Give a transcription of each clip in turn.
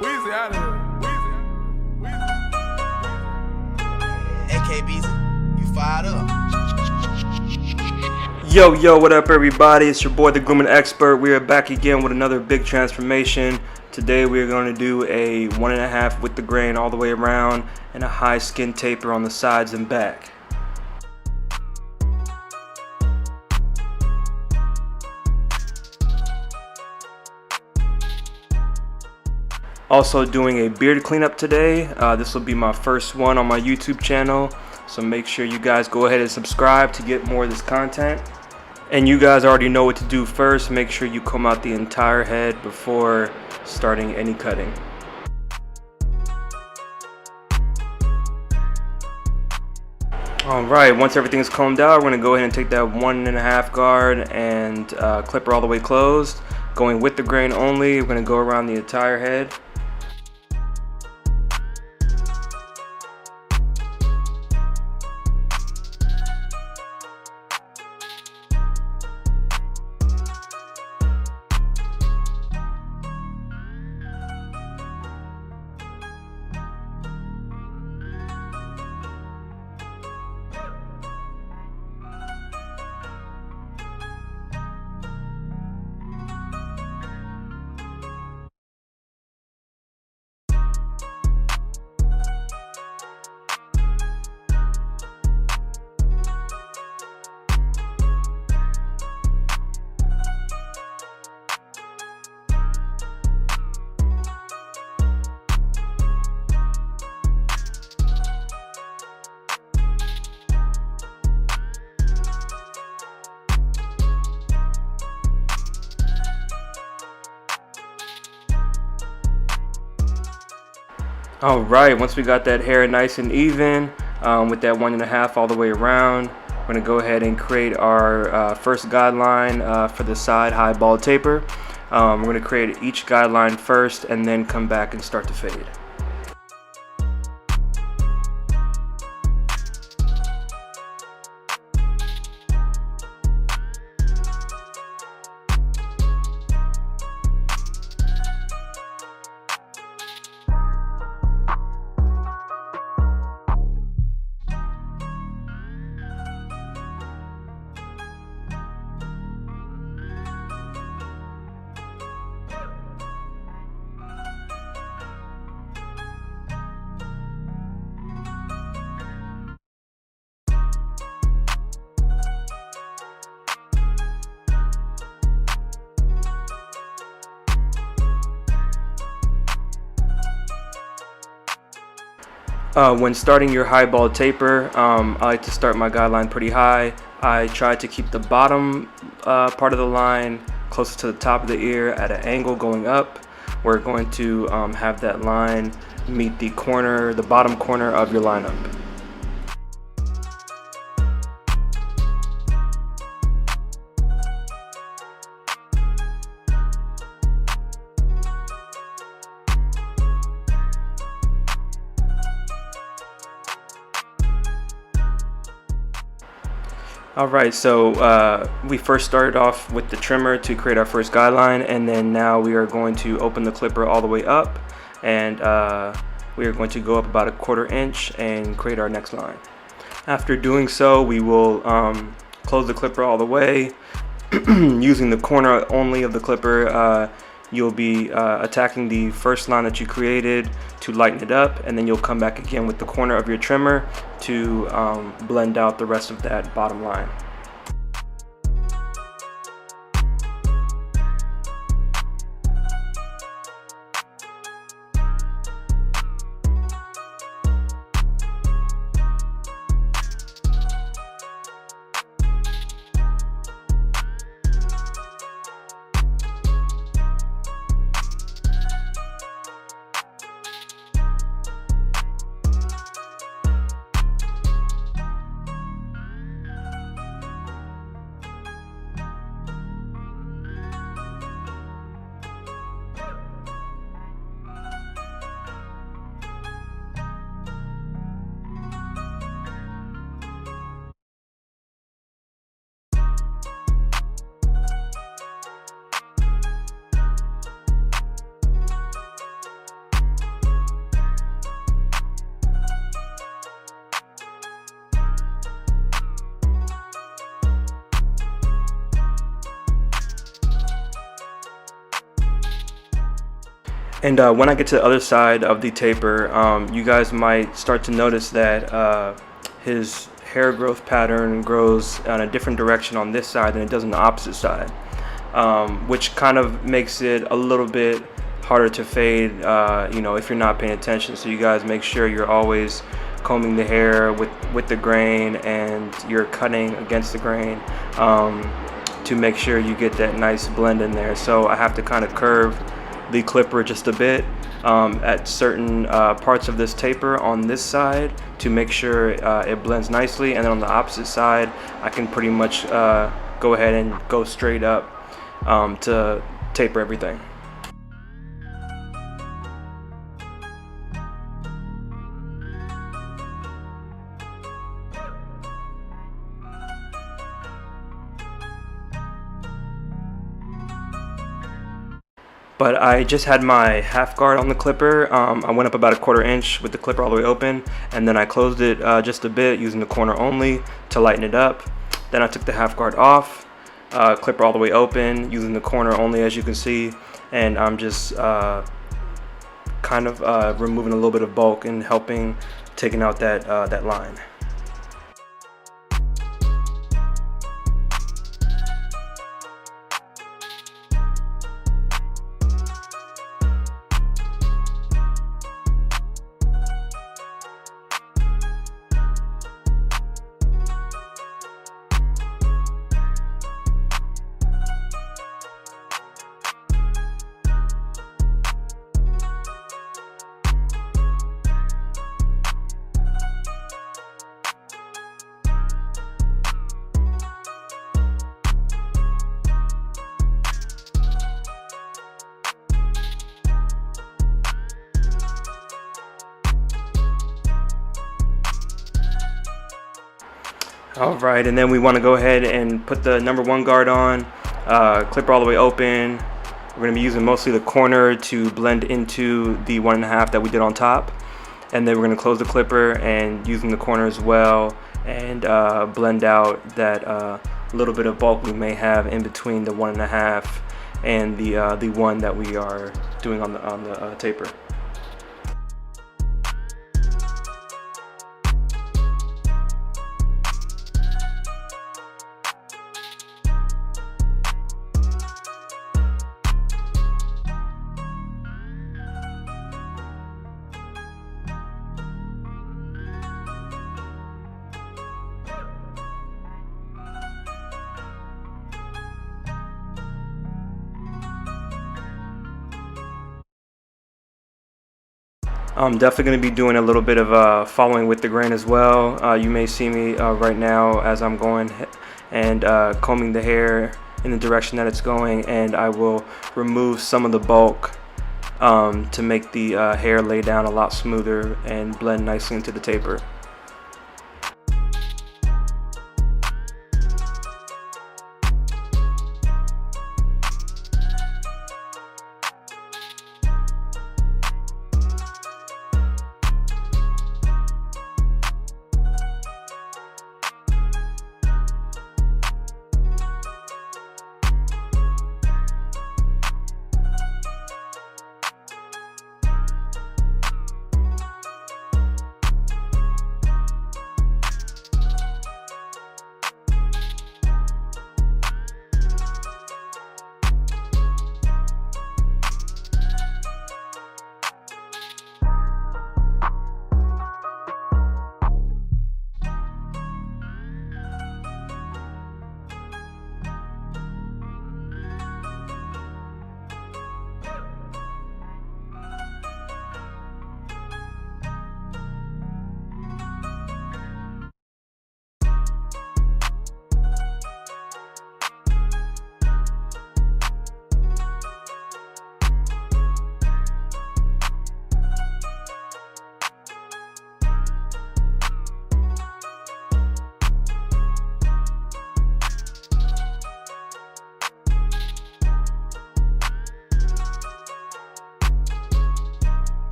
Weezy out of here. Weezy. AKBZ, you fired up. Yo, what up everybody? It's your boy the Grooming Expert. We are back again with another big transformation. Today we are going to do a 1.5 with the grain all the way around and a high skin taper on the sides and back. Also doing a beard cleanup today. This will be my first one on my YouTube channel, so make sure you guys go ahead and subscribe to get more of this content. And you guys already know what to do first. Make sure you comb out the entire head before starting any cutting. Alright, once everything's combed out, we're going to go ahead and take that 1.5 guard and clipper all the way closed. Going with the grain only, we're going to go around the entire head. Alright, once we got that hair nice and even with that 1.5 all the way around, we're going to go ahead and create our first guideline for the side high bald taper. We're going to create each guideline first and then come back and start to fade. When starting your high bald taper, I like to start my guideline pretty high. I try to keep the bottom part of the line closer to the top of the ear at an angle going up. We're going to have that line meet the bottom corner of your lineup. Alright, so we first started off with the trimmer to create our first guideline, and then now we are going to open the clipper all the way up, and we are going to go up about 1/4 inch and create our next line. After doing so, we will close the clipper all the way. Using the corner only of the clipper, you'll be attacking the first line that you created to lighten it up, and then you'll come back again with the corner of your trimmer to blend out the rest of that bottom line. And when I get to the other side of the taper, you guys might start to notice that his hair growth pattern grows in a different direction on this side than it does on the opposite side, which kind of makes it a little bit harder to fade, if you're not paying attention. So you guys make sure you're always combing the hair with the grain, and you're cutting against the grain to make sure you get that nice blend in there. So I have to kind of curve the clipper just a bit at certain parts of this taper on this side to make sure it blends nicely, and then on the opposite side I can pretty much go ahead and go straight up to taper everything. But I just had my half guard on the clipper. I went up about 1/4 inch with the clipper all the way open, and then I closed it just a bit using the corner only to lighten it up. Then I took the half guard off, clipper all the way open using the corner only, as you can see, and I'm just kind of removing a little bit of bulk and helping taking out that line. All right, and then we want to go ahead and put the number 1 guard on, clipper all the way open. We're going to be using mostly the corner to blend into the 1.5 that we did on top, and then we're going to close the clipper and using the corner as well, and blend out that little bit of bulk we may have in between the 1.5 and the 1 that we are doing on the taper. I'm definitely going to be doing a little bit of following with the grain as well. You may see me right now as I'm going and combing the hair in the direction that it's going, and I will remove some of the bulk to make the hair lay down a lot smoother and blend nicely into the taper.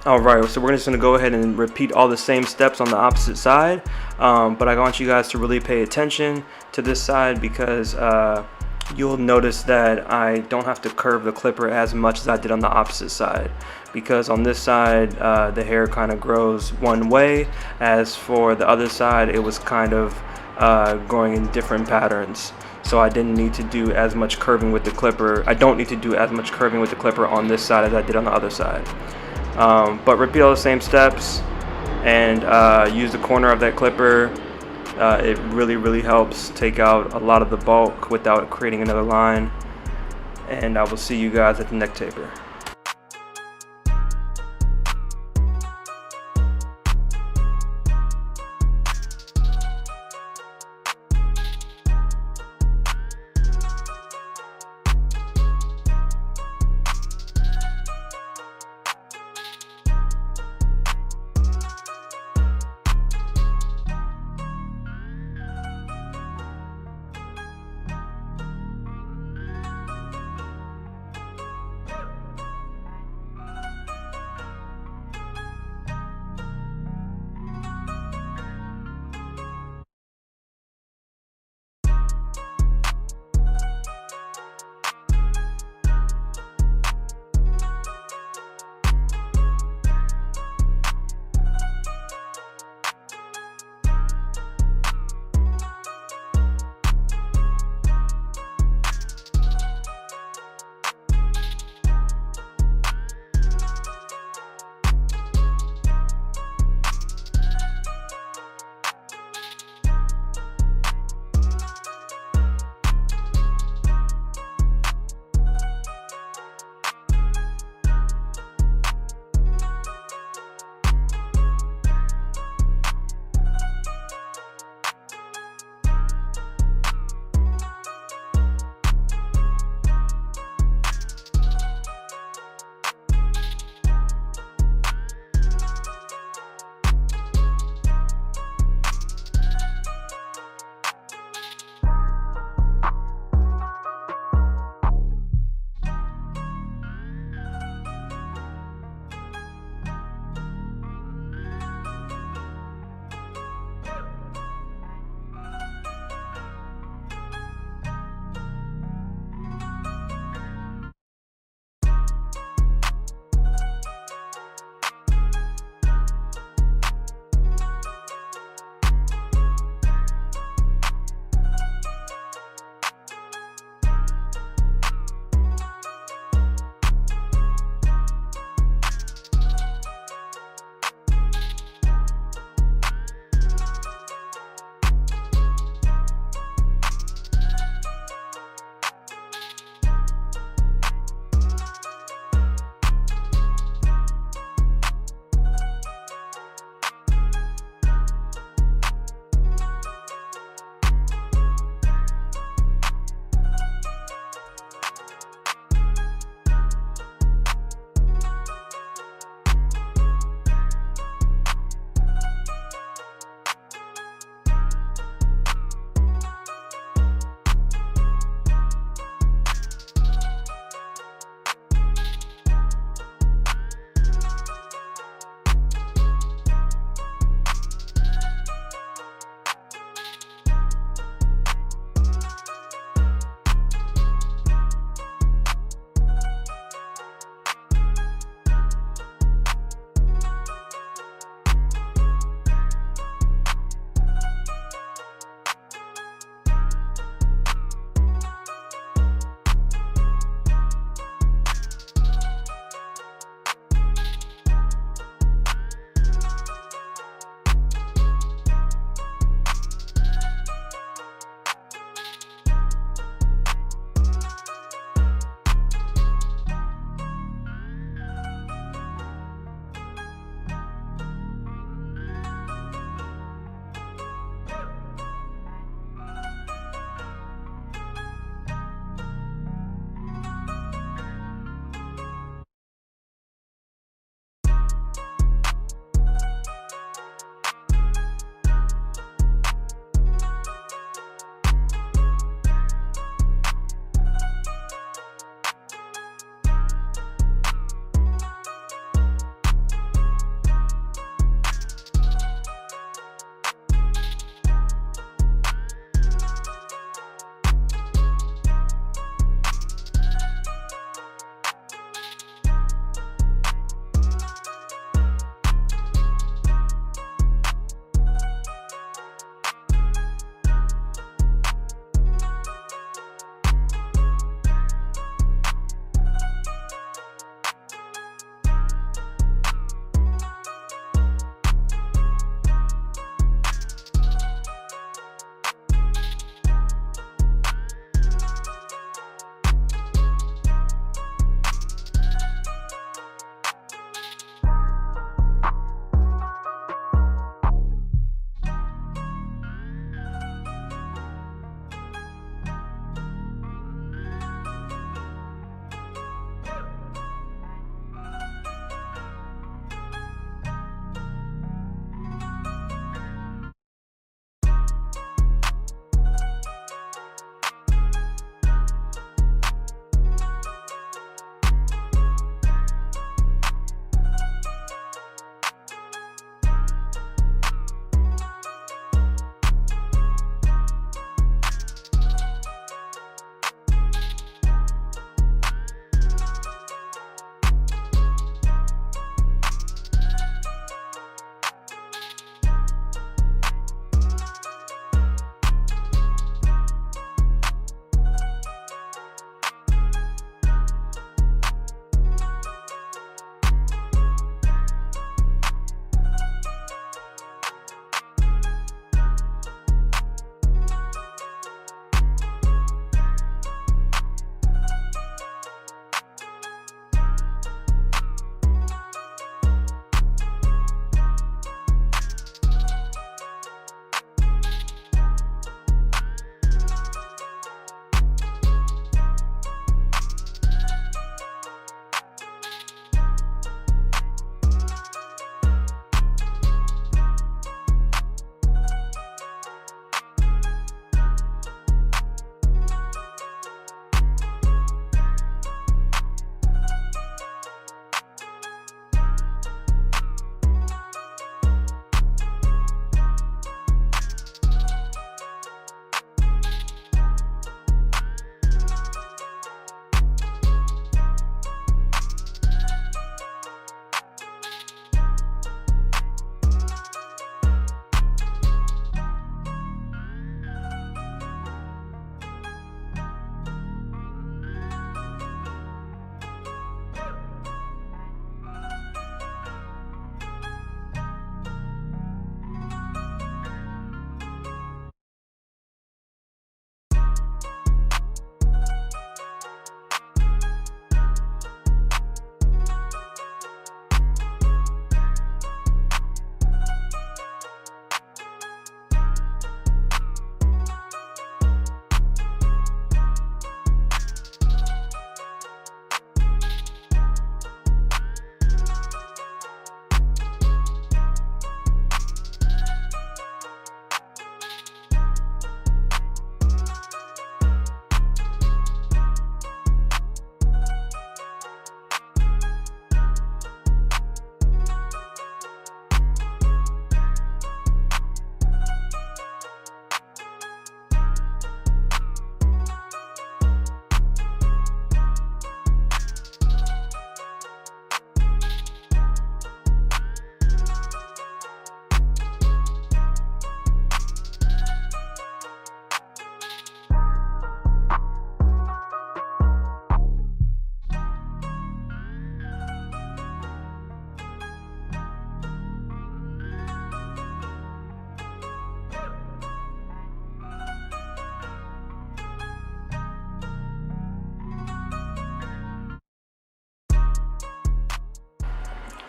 Alright, so we're just going to go ahead and repeat all the same steps on the opposite side, but I want you guys to really pay attention to this side because you'll notice that I don't have to curve the clipper as much as I did on the opposite side, because on this side the hair kind of grows one way, as for the other side it was kind of growing in different patterns. So I didn't need to do as much curving with the clipper. I don't need to do as much curving with the clipper on this side as I did on the other side. But repeat all the same steps and use the corner of that clipper. It really helps take out a lot of the bulk without creating another line. And I will see you guys at the neck taper.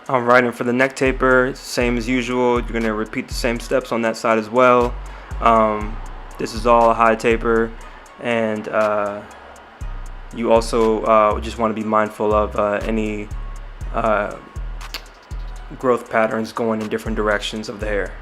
Alright, and for the neck taper, same as usual. You're going to repeat the same steps on that side as well. This is all a high taper, and you also just want to be mindful of any growth patterns going in different directions of the hair.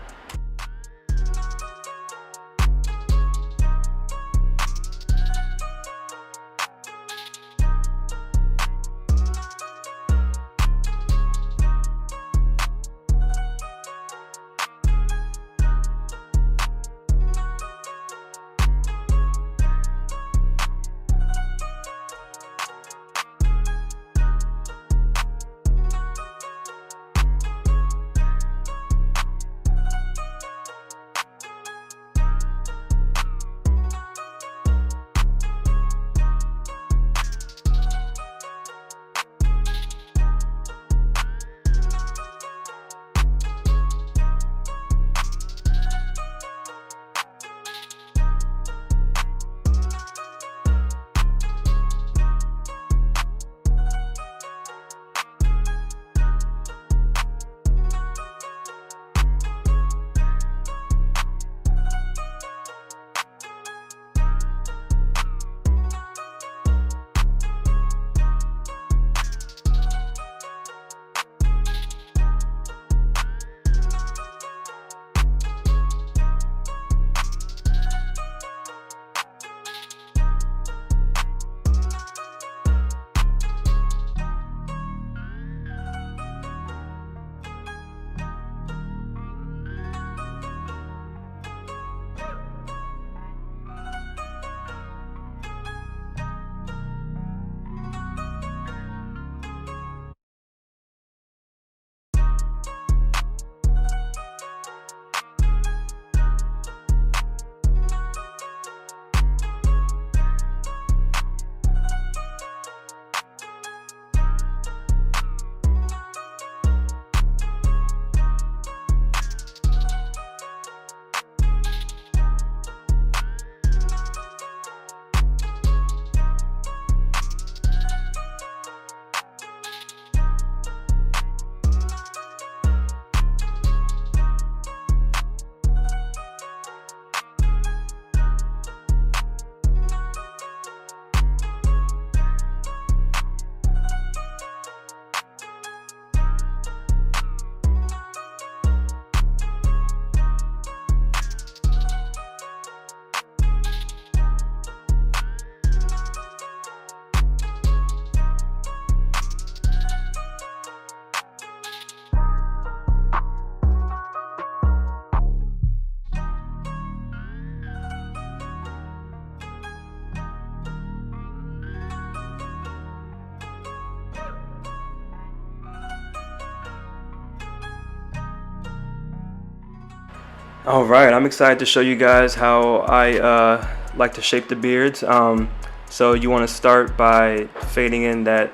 All right, I'm excited to show you guys how I like to shape the beards. So you want to start by fading in that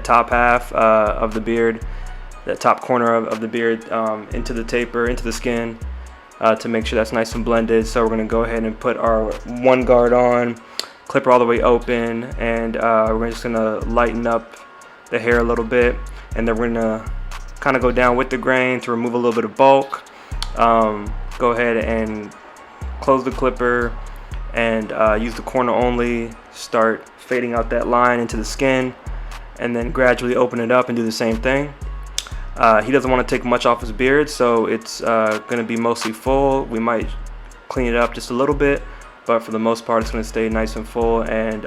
top half of the beard, that top corner of the beard into the taper, into the skin, to make sure that's nice and blended. So we're going to go ahead and put our one guard on, clipper all the way open, and we're just going to lighten up the hair a little bit, and then we're going to kind of go down with the grain to remove a little bit of bulk. Go ahead and close the clipper and use the corner only, start fading out that line into the skin, and then gradually open it up and do the same thing. He doesn't want to take much off his beard, so it's going to be mostly full. We might clean it up just a little bit, but for the most part it's going to stay nice and full, and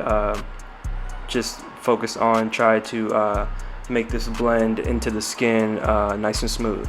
just focus on try to make this blend into the skin nice and smooth.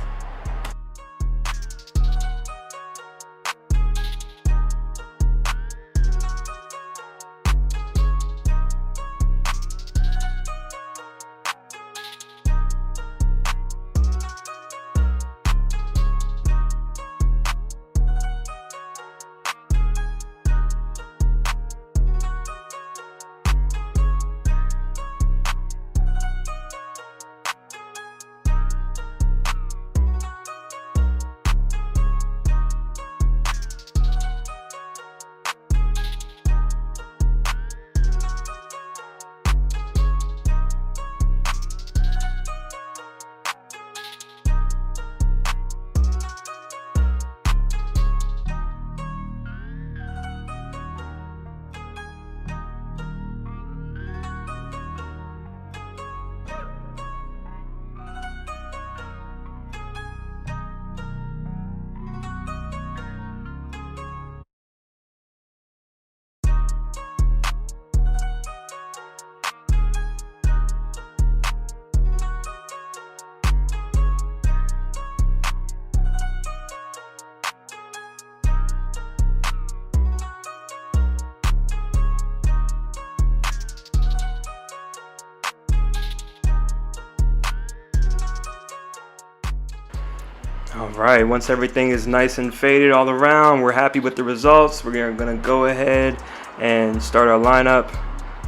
Alright, once everything is nice and faded all around, we're happy with the results. We're gonna go ahead and start our lineup.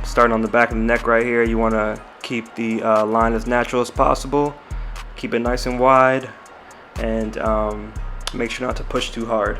Starting on the back of the neck right here, you wanna keep the line as natural as possible. Keep it nice and wide, and make sure not to push too hard.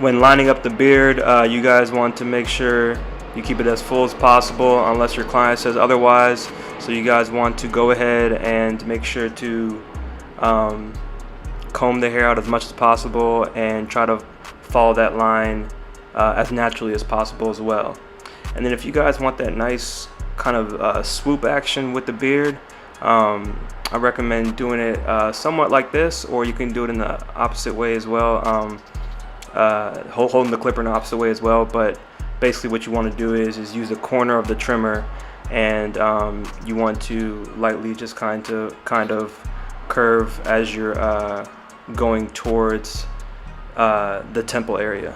When lining up the beard, you guys want to make sure you keep it as full as possible unless your client says otherwise. So you guys want to go ahead and make sure to comb the hair out as much as possible and try to follow that line as naturally as possible as well. And then if you guys want that nice kind of swoop action with the beard, I recommend doing it somewhat like this, or you can do it in the opposite way as well. Holding the clipper in the opposite way as well, but basically what you want to do is use a corner of the trimmer, and you want to lightly just kind of curve as you're going towards the temple area.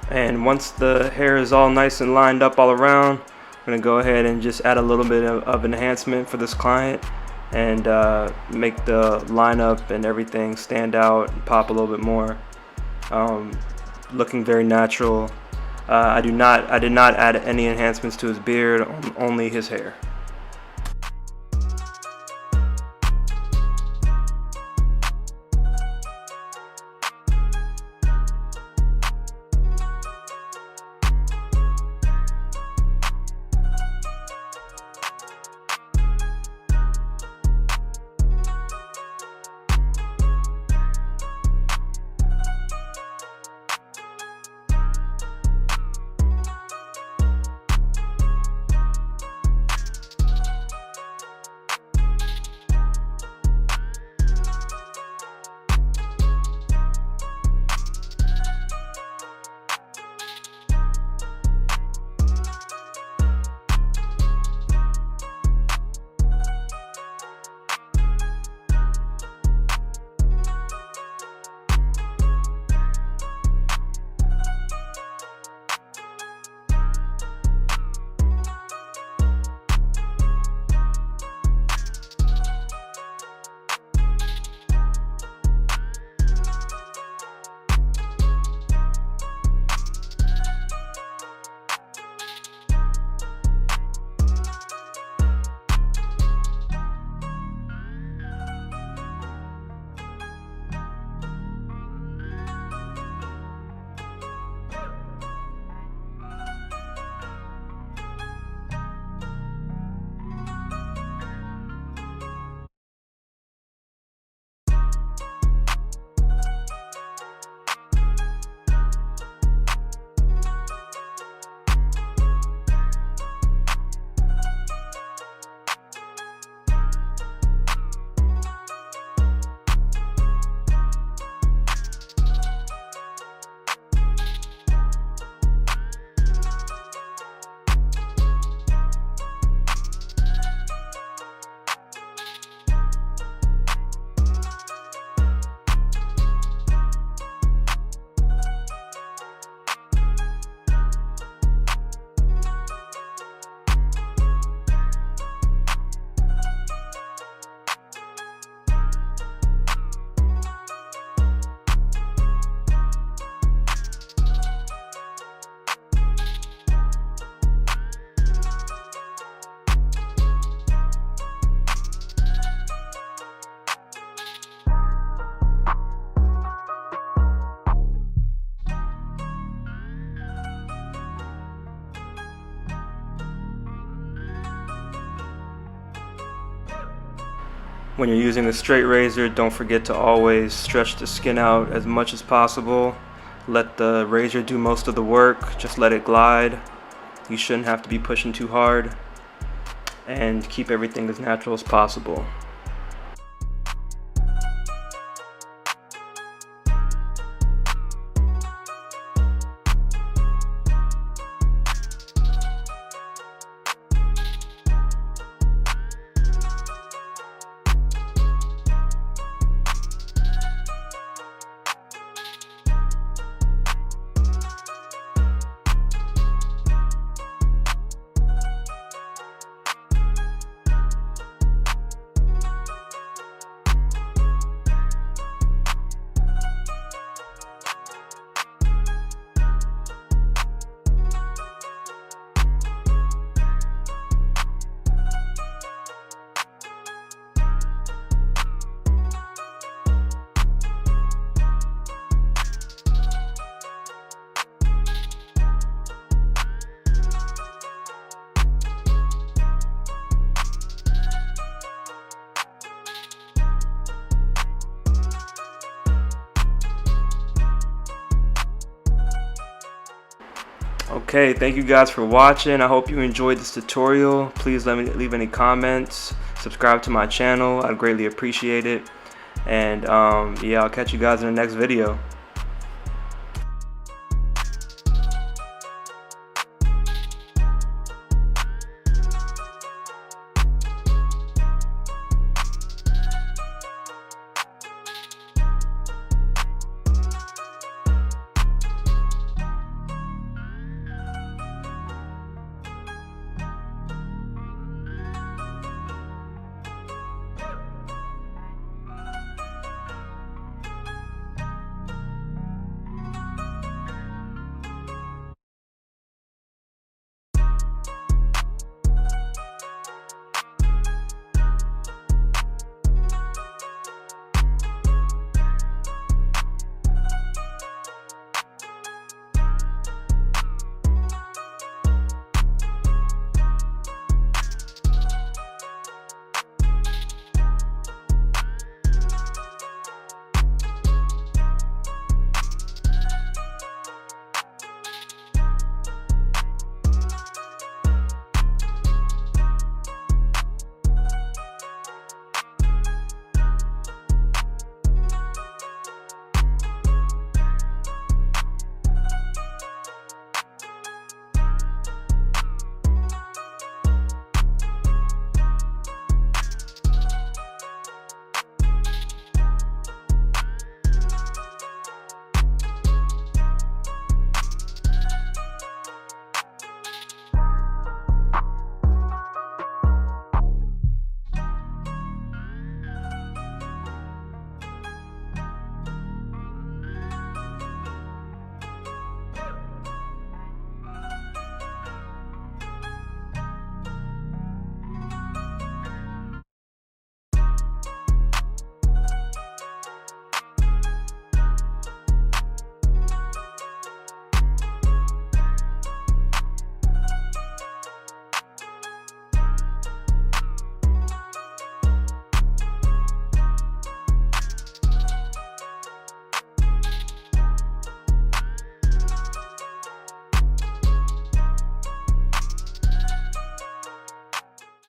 And once the hair is all nice and lined up all around, I'm going to go ahead and just add a little bit of enhancement for this client and make the lineup and everything stand out and pop a little bit more. Looking very natural. I did not add any enhancements to his beard, only his hair. When you're using a straight razor, don't forget to always stretch the skin out as much as possible. Let the razor do most of the work, just let it glide. You shouldn't have to be pushing too hard, and keep everything as natural as possible. Okay, thank you guys for watching. I hope you enjoyed this tutorial. Please let me leave any comments. Subscribe to my channel. I'd greatly appreciate it. And yeah, I'll catch you guys in the next video.